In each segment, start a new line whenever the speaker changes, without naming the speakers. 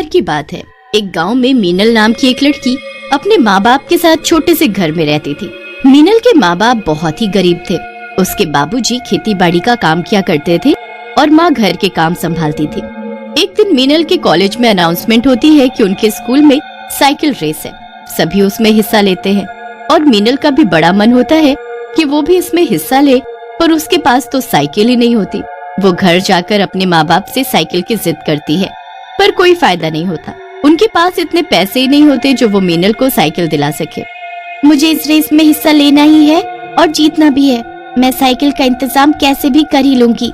बार की बात है। एक गांव में मीनल नाम की एक लड़की अपने माँ बाप के साथ छोटे से घर में रहती थी। मीनल के माँ बाप बहुत ही गरीब थे। उसके बाबूजी खेती बाड़ी का काम किया करते थे और माँ घर के काम संभालती थी। एक दिन मीनल के कॉलेज में अनाउंसमेंट होती है कि उनके स्कूल में साइकिल रेस है। सभी उसमें हिस्सा लेते हैं और मीनल का भी बड़ा मन होता है कि वो भी इसमें हिस्सा ले, पर उसके पास तो साइकिल ही नहीं होती। वो घर जाकर अपने माँ बाप से साइकिल की जिद करती है, पर कोई फायदा नहीं होता। उनके पास इतने पैसे ही नहीं होते जो वो मीनल को साइकिल दिला सके।
मुझे इस रेस में हिस्सा लेना ही है और जीतना भी है। मैं साइकिल का इंतजाम कैसे भी कर ही लूंगी।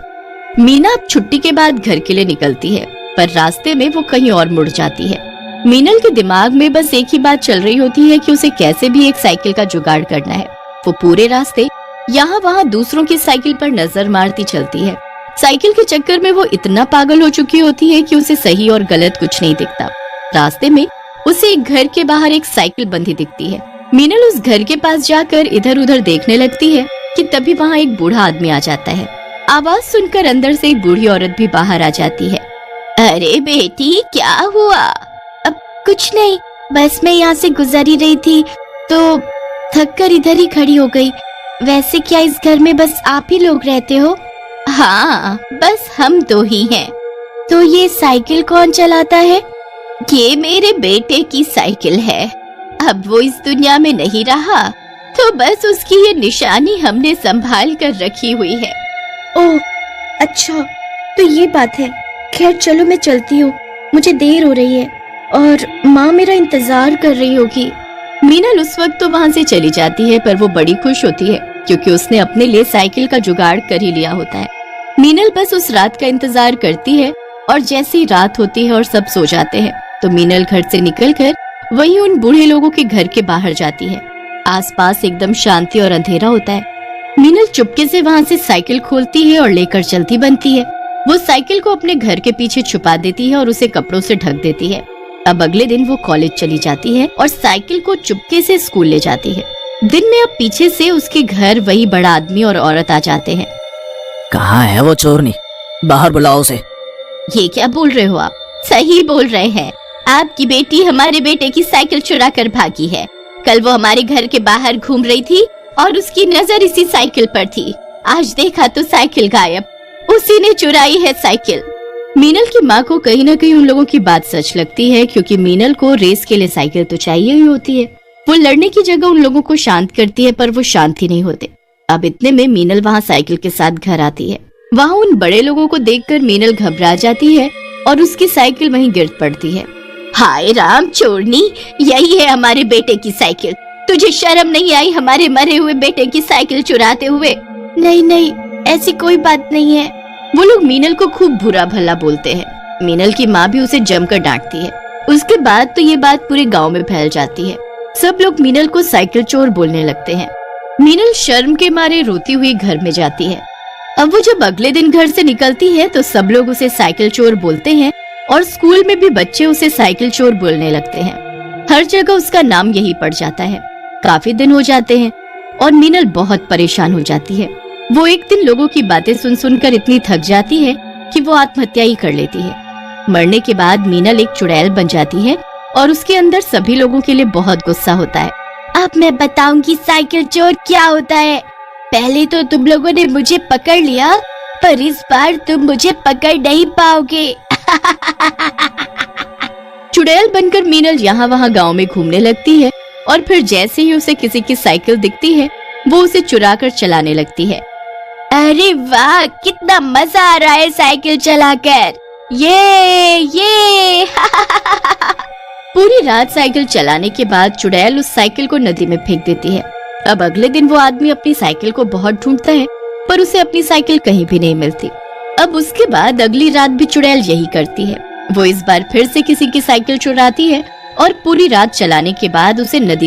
मीना अब छुट्टी के बाद घर के लिए निकलती है, पर रास्ते में वो कहीं और मुड़ जाती है। मीनल के दिमाग में बस एक ही बात चल रही होती है कि उसे कैसे भी एक साइकिल का जुगाड़ करना है। वो पूरे रास्ते यहाँ वहाँ दूसरों की साइकिल पर नजर मारती चलती है। साइकिल के चक्कर में वो इतना पागल हो चुकी होती है कि उसे सही और गलत कुछ नहीं दिखता। रास्ते में उसे एक घर के बाहर एक साइकिल बंधी दिखती है। मीनल उस घर के पास जाकर इधर उधर देखने लगती है कि तभी वहाँ एक बूढ़ा आदमी आ जाता है। आवाज सुनकर अंदर से एक बूढ़ी औरत भी बाहर आ जाती है।
अरे बेटी, क्या हुआ? अब कुछ नहीं, बस मैं यहाँ से गुजर ही रही थी तो थक कर इधर ही खड़ी हो गई। वैसे क्या इस घर में बस आप ही लोग रहते हो?
हाँ, बस हम दो ही हैं।
तो ये साइकिल कौन चलाता है?
ये मेरे बेटे की साइकिल है। अब वो इस दुनिया में नहीं रहा तो बस उसकी ये निशानी हमने संभाल कर रखी हुई है।
ओह अच्छा, तो ये बात है। खैर चलो, मैं चलती हूँ, मुझे देर हो रही है और माँ मेरा इंतजार कर रही होगी।
मीनल उस वक्त तो वहाँ से चली जाती है, पर वो बड़ी खुश होती है क्योंकि उसने अपने लिए साइकिल का जुगाड़ कर ही लिया होता है। मीनल बस उस रात का इंतजार करती है और जैसे ही रात होती है और सब सो जाते हैं तो मीनल घर से निकलकर वहीं उन बूढ़े लोगों के घर के बाहर जाती है। आसपास एकदम शांति और अंधेरा होता है। मीनल चुपके से वहाँ से साइकिल खोलती है और लेकर चलती बनती है। वो साइकिल को अपने घर के पीछे छुपा देती है और उसे कपड़ों से ढक देती है। अब अगले दिन वो कॉलेज चली जाती है और साइकिल को चुपके से स्कूल ले जाती है। दिन में अब पीछे से उसके घर वही बड़ा आदमी और औरत आ जाते हैं।
कहाँ है वो चोरनी? बाहर बुलाओ उसे।
ये क्या बोल रहे हो आप? सही बोल रहे हैं। आपकी बेटी हमारे बेटे की साइकिल चुरा कर भागी है। कल वो हमारे घर के बाहर घूम रही थी और उसकी नजर इसी साइकिल पर थी। आज देखा तो साइकिल गायब। उसी ने चुराई है साइकिल। मीनल की माँ को कहीं न कहीं उन लोगों की बात सच लगती है, क्योंकि मीनल को रेस के लिए साइकिल तो चाहिए ही होती है। वो लड़ने की जगह उन लोगों को शांत करती है, पर वो शांत ही नहीं होते। अब इतने में मीनल वहाँ साइकिल के साथ घर आती है। वहाँ उन बड़े लोगों को देखकर मीनल घबरा जाती है और उसकी साइकिल वहीं गिर पड़ती है। हाय राम चोरनी, यही है हमारे बेटे की साइकिल। तुझे शर्म नहीं आई हमारे मरे हुए बेटे की साइकिल चुराते हुए?
नहीं नहीं, ऐसी कोई बात नहीं है।
वो लोग मीनल को खूब बुरा भला बोलते हैं। मीनल की माँ भी उसे जमकर डांटती है। उसके बाद तो ये बात पूरे गांव में फैल जाती है। सब लोग मीनल को साइकिल चोर बोलने लगते हैं। मीनल शर्म के मारे रोती हुई घर में जाती है। अब वो जब अगले दिन घर से निकलती है तो सब लोग उसे साइकिल चोर बोलते हैं और स्कूल में भी बच्चे उसे साइकिल चोर बोलने लगते हैं। हर जगह उसका नाम यही पड़ जाता है। काफी दिन हो जाते हैं और मीनल बहुत परेशान हो जाती है। वो एक दिन लोगों की बातें सुन सुनकर इतनी थक जाती है कि वो आत्महत्या ही कर लेती है। मरने के बाद मीनल एक चुड़ैल बन जाती है और उसके अंदर सभी लोगों के लिए बहुत गुस्सा होता है।
अब मैं बताऊंगी साइकिल चोर क्या होता है। पहले तो तुम लोगों ने मुझे पकड़ लिया, पर इस बार तुम मुझे पकड़ नहीं पाओगे।
चुड़ैल बनकर मीनल यहाँ वहाँ गांव में घूमने लगती है और फिर जैसे ही उसे किसी की साइकिल दिखती है वो उसे चुरा कर चलाने लगती है।
अरे वाह, कितना मजा आ रहा है साइकिल चलाकर। ये
पूरी रात साइकिल चलाने के बाद चुड़ैल उस साइकिल को नदी में फेंक देती है। अब अगले दिन वो आदमी अपनी साइकिल को बहुत ढूंढता है, पर उसे अपनी साइकिल कहीं भी नहीं मिलती। अब उसके बाद अगली रात भी चुड़ैल यही करती है। वो इस बार फिर से किसी की साइकिल चुराती है और पूरी रात चलाने के बाद उसे नदी